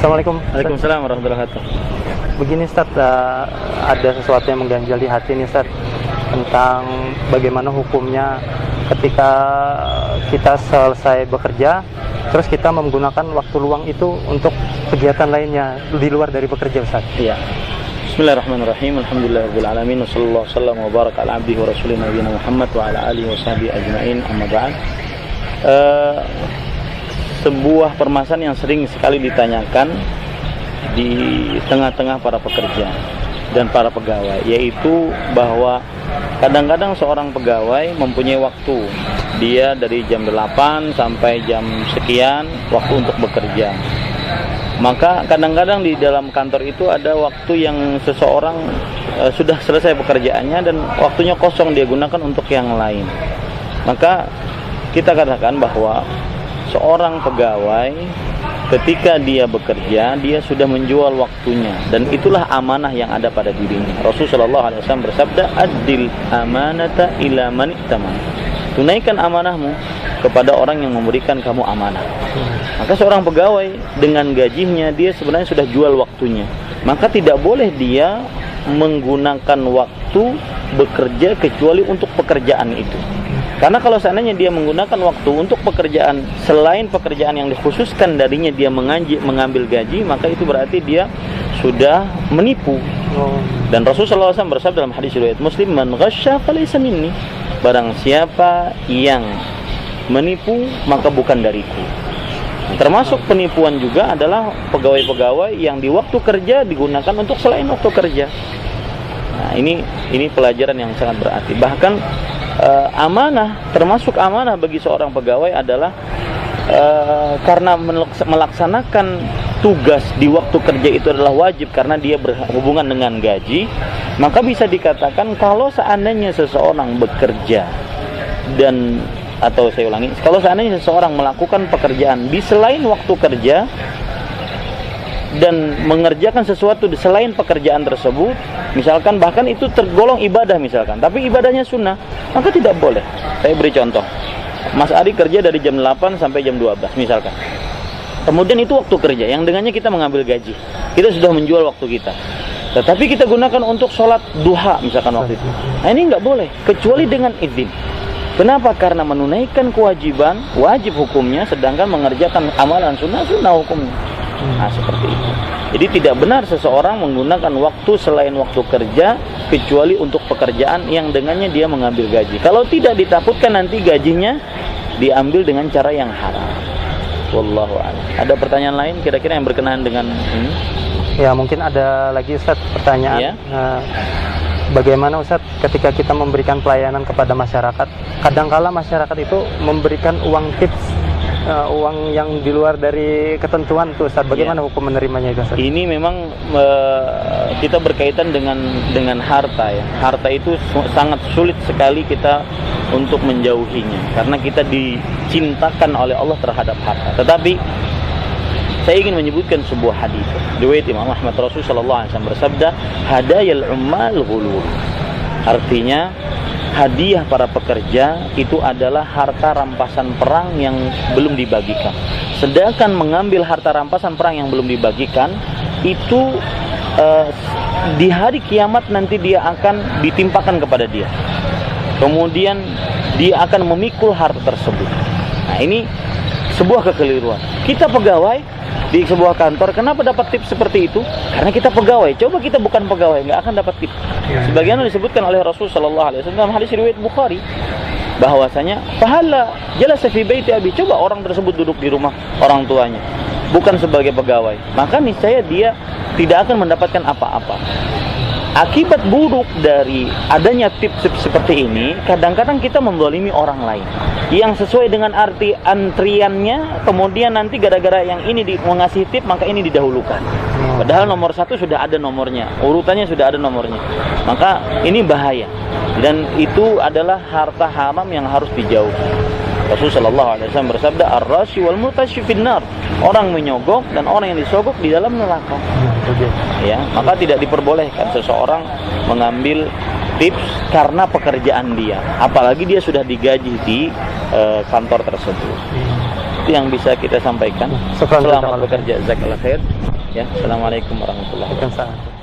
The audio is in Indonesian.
Assalamualaikum. Waalaikumsalam warahmatullahi wabarakatuh. Begini Ustaz, ada sesuatu yang mengganjal di hati nih Ustaz, tentang bagaimana hukumnya ketika kita selesai bekerja, terus kita menggunakan waktu luang itu untuk kegiatan lainnya di luar dari bekerja Ustaz. Iya. Bismillahirrahmanirrahim. Alhamdulillahirabbil alamin wassallallahu wasallam wa baraka ala abdihi wa rasulih nabiyina Muhammad wa ala alihi washabihi ajmain. Amma ba'd. Sebuah permasalahan yang sering sekali ditanyakan di tengah-tengah para pekerja dan para pegawai, yaitu bahwa kadang-kadang seorang pegawai mempunyai waktu, dia dari jam 8 sampai jam sekian waktu untuk bekerja. Maka kadang-kadang di dalam kantor itu ada waktu yang seseorang sudah selesai pekerjaannya dan waktunya kosong dia gunakan untuk yang lain. Maka kita katakan bahwa seorang pegawai ketika dia bekerja, dia sudah menjual waktunya, dan itulah amanah yang ada pada dirinya. Rasulullah SAW bersabda, "Addil amanata ila man ittaman." Tunaikan amanahmu kepada orang yang memberikan kamu amanah. Maka seorang pegawai dengan gajinya, dia sebenarnya sudah jual waktunya. Maka tidak boleh dia menggunakan waktu bekerja kecuali untuk pekerjaan itu. Karena kalau seandainya dia menggunakan waktu untuk pekerjaan selain pekerjaan yang dikhususkan darinya, dia mengambil gaji, maka itu berarti dia sudah menipu. Dan Rasulullah SAW bersabda dalam hadis riwayat Muslim, "Man ghasya falaysa minni." Barang siapa yang menipu, maka bukan dariku. Termasuk penipuan juga adalah pegawai-pegawai yang di waktu kerja digunakan untuk selain waktu kerja. Nah, ini pelajaran yang sangat berarti. Bahkan amanah, termasuk amanah bagi seorang pegawai adalah karena melaksanakan tugas di waktu kerja itu adalah wajib karena dia berhubungan dengan gaji, maka bisa dikatakan kalau seandainya seseorang bekerja kalau seandainya seseorang melakukan pekerjaan di selain waktu kerja dan mengerjakan sesuatu di selain pekerjaan tersebut, misalkan bahkan itu tergolong ibadah misalkan, tapi ibadahnya sunnah, maka tidak boleh. Saya beri contoh, Mas Ari kerja dari jam 8 sampai jam 12 misalkan, kemudian itu waktu kerja yang dengannya kita mengambil gaji, kita sudah menjual waktu kita, tetapi kita gunakan untuk sholat duha misalkan waktu itu. Nah, ini nggak boleh kecuali dengan izin. Kenapa? Karena menunaikan kewajiban wajib hukumnya, sedangkan mengerjakan amalan sunnah hukumnya. Nah, seperti itu. Jadi tidak benar seseorang menggunakan waktu selain waktu kerja kecuali untuk pekerjaan yang dengannya dia mengambil gaji. Kalau tidak, ditakutkan nanti gajinya diambil dengan cara yang haram. Wallahu a'lam. Ada pertanyaan lain kira-kira yang berkenaan dengan ini? Ya, mungkin ada lagi Ustaz pertanyaan. Ya? Bagaimana Ustaz ketika kita memberikan pelayanan kepada masyarakat, kadangkala masyarakat itu memberikan uang tips, uang yang di luar dari ketentuan tuh Ustaz, bagaimana hukum menerimanya itu Ustaz? Ini memang kita berkaitan dengan harta ya. Harta itu sangat sulit sekali kita untuk menjauhinya karena kita dicintakan oleh Allah terhadap harta. Tetapi saya ingin menyebutkan sebuah hadis riwayat Imam Ahmad. Rasulullah sallallahu alaihi wasallam bersabda, "Hadayal ummal ghulul." Artinya hadiah para pekerja itu adalah harta rampasan perang yang belum dibagikan. Sedangkan mengambil harta rampasan perang yang belum dibagikan itu di hari kiamat nanti dia akan ditimpakan kepada dia. Kemudian dia akan memikul harta tersebut. Nah, ini sebuah kekeliruan. Kita pegawai di sebuah kantor, kenapa dapat tips seperti itu? Karena kita pegawai. Coba kita bukan pegawai, nggak akan dapat tips. Sebagaimana disebutkan oleh Rasul sallallahu alaihi wasallam dalam hadis riwayat Bukhari, bahwasanya fahala jalasa fi baiti abi, coba orang tersebut duduk di rumah orang tuanya bukan sebagai pegawai, maka niscaya dia tidak akan mendapatkan apa-apa. Akibat buruk dari adanya tips seperti ini, kadang-kadang kita menzalimi orang lain yang sesuai dengan arti antriannya, kemudian nanti gara-gara yang ini mengasih tip, maka ini didahulukan. Padahal nomor 1 sudah ada nomornya, urutannya sudah ada nomornya. Maka ini bahaya, dan itu adalah harta haram yang harus dijauhkan. Rasulullah SAW bersabda, "Ar-rashi wal mutashi finnar." Orang menyogok dan orang yang disogok di dalam neraka. Ya, maka tidak diperbolehkan seseorang mengambil tips karena pekerjaan dia, apalagi dia sudah digaji di kantor tersebut. Itu yang bisa kita sampaikan. Selamat bekerja, jazakallahu khair. Ya, assalamualaikum warahmatullahi wabarakatuh. Waalaikumsalam.